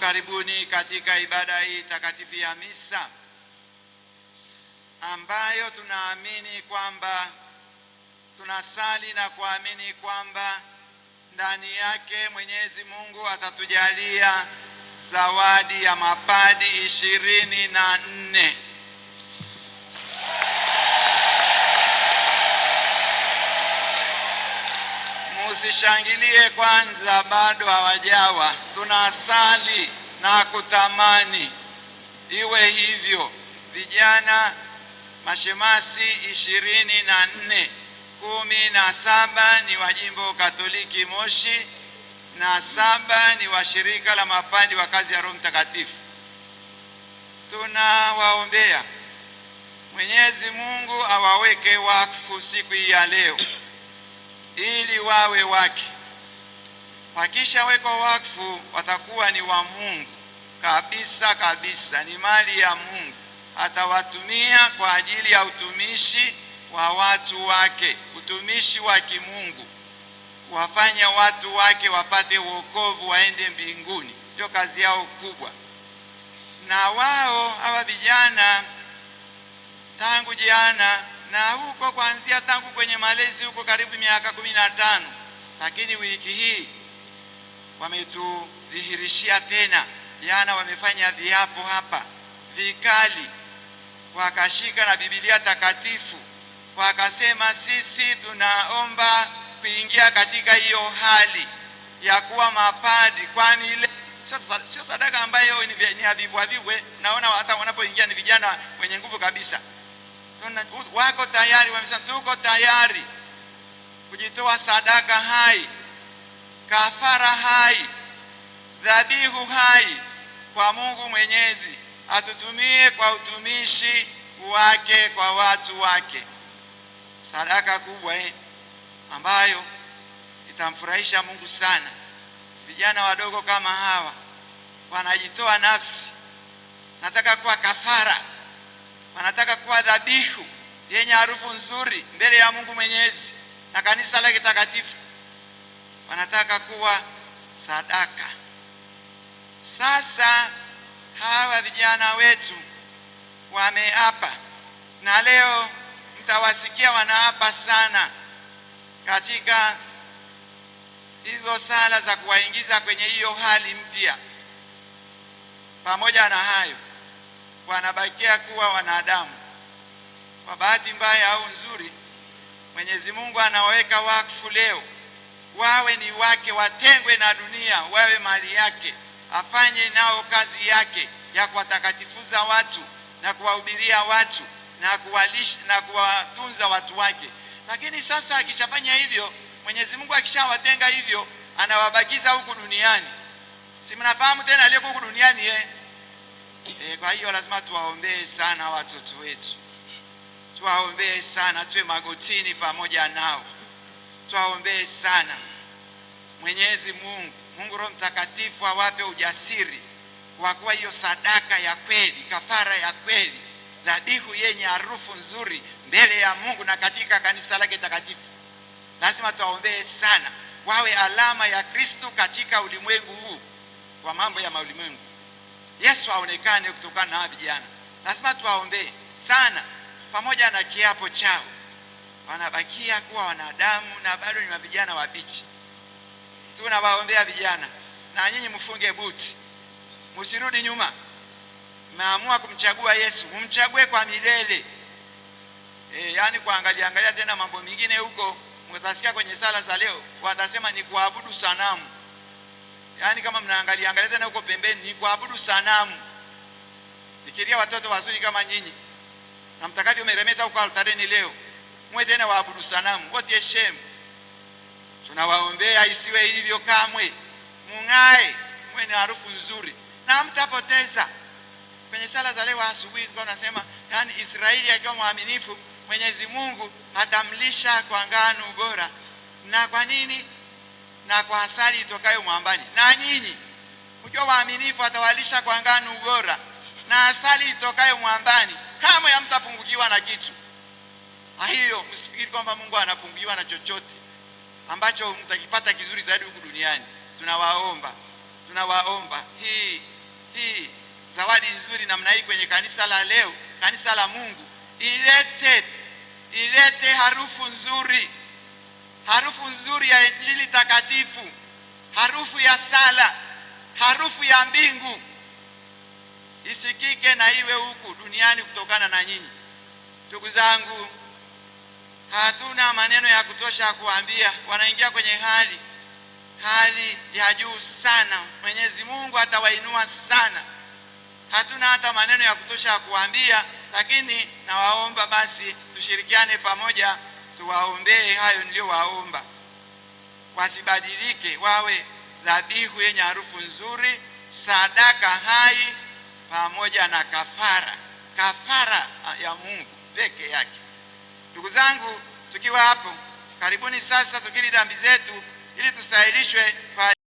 karibuni katika ibada hii takatifu ya misa ambayo tunaamini kwamba tunasali na kuamini kwamba ndani yake Mwenyezi Mungu atatujalia zawadi ya mapadi 24. Musishangilie kwanza, bado hawajawa. Tunasali na kutamani iwe hivyo. Vijana mashemasi 24, 17 ni wa Jimbo Katoliki Moshi na 7 ni wa shirika la mapadi wa kazi ya Roho Mtakatifu. Tunawaombea Mwenyezi Mungu awaweke wakfu siku hii ya leo ili wawe wake. Wakishawekwa wakfu watakuwa ni wa Mungu kabisa kabisa, ni mali ya Mungu. Atawatumia kwa ajili ya utumishi wa watu wake, utumishi wa kimungu, wafanya watu wake wapate wokovu, waende mbinguni. Ndio kazi yao kubwa. Na wao hawa vijana tangu jana na huko kuanzia tangu kwenye malezi huko karibu miaka 15, lakini wiki hii wametudhihirishia tena. Jana wamefanya viapo hapa vikali, wakashika na Biblia takatifu, wakasema sisi tunaomba kuingia katika hiyo hali ya kuwa mapadi, kwani ile sio sadaka ambayo ni havivwe. Naona hata wanapoingia ni vijana wenye nguvu kabisa. Wako tayari, wamesema tuko tayari kujitoa sadaka hai, kafara hai, dhabihu hai kwa Mungu Mwenyezi, atutumie kwa utumishi wake kwa watu wake. Sadaka kubwa ambayo itamfurahisha Mungu sana. Vijana wadogo kama hawa wanajitoa nafsi, nataka kuwa kafara, wanataka kuwa dhabihu yenye harufu nzuri mbele ya Mungu Mwenyezi na kanisa lake takatifu. Wanataka kuwa sadaka. Sasa hawa vijana wetu wameapa, na leo mtawasikia wanaapa sana katika hizo sala za kuwaingiza kwenye hiyo hali mpya. Pamoja na hayo, wanabakia kuwa wanadamu. Kwa bahati mbaya au nzuri, Mwenyezi Mungu anawaweka wakfu leo, wawe ni wake, watengwe na dunia, wawe mali yake, afanye nao kazi yake ya kuwatakatifuza watu na kuwahubiria watu na kuwalisha na kuwatunza watu wake. Lakini sasa akishafanya hivyo, Mwenyezi Mungu akishawatenga hivyo, anawabakiza huku duniani. Si mnafahamu tena aliyeko huku duniani kwa hiyo lazima tuwaombee sana watoto wetu. Tuwaombee sana, tuwe magotini pamoja nao. Tuwaombee sana. Mwenyezi Mungu Roho Mtakatifu awape ujasiri wa kuwa hiyo sadaka ya kweli, kafara ya kweli, dhabihu yenye harufu nzuri mbele ya Mungu na katika kanisa lake takatifu. Lazima tuwaombee sana, wawe alama ya Kristo katika ulimwengu huu kwa mambo ya ulimwengu. Yesu aonekane kutokana na vijana. Lazima tuwaombee sana, pamoja na kiapo chao. Wanabakia kuwa wanadamu na bado ni vijana wabichi. Tunawaombea vijana, na nyinyi mfunge buti, msirudi nyuma. Mmeamua kumchagua Yesu, mumchague kwa milele. Yani kuangalia tena mambo mengine huko, mtasikia kwenye sala za leo watasema ni kuabudu sanamu. Yani kama mnaangalia tena huko pembeni, ni kuabudu sanamu. Fikiria watoto wazuri kama nyinyi na mtakavyo meremeta huko altareni leo, mwe tena waabudu sanamu. What a shame. Tunawaombea isiwe hivyo kamwe. Mungae, mwe na harufu nzuri na mtapoteza. Kwenye sala za leo asubuhi tulikuwa tunasema, yani Israeli akiwa mwaminifu, Mwenyezi Mungu atamlisha kwa ngano bora. Na kwa nini? Na kwa asali itokayo mwambani. Na nyinyi mkiwa waaminifu atawalisha kwa ngano bora na asali itokayo mwambani, kama hamtapungukiwa na kitu. Hiyo msifikiri kwamba Mungu anapungukiwa na chochote ambacho mtakipata kizuri zaidi huku duniani. Tunawaomba hii nzuri namna hii kwenye kanisa la leo, kanisa la Mungu, ilete harufu nzuri ya Injili takatifu, harufu ya sala, harufu ya mbingu isikike na iwe huku duniani kutokana na nyinyi. Ndugu zangu, hatuna maneno ya kutosha kuambia. Wanaingia kwenye hali ya juu sana. Mwenyezi Mungu atawainua sana. Hatuna hata maneno ya kutosha kuambia, lakini nawaomba basi tushirikiane pamoja, tuwaombee hayo niliyowaomba, wasibadilike, wawe dhabihu yenye harufu nzuri, sadaka hai pamoja na kafara ya Mungu peke yake. Ndugu zangu, tukiwa hapo, karibuni sasa tukiri dhambi zetu ili tustahilishwe kwa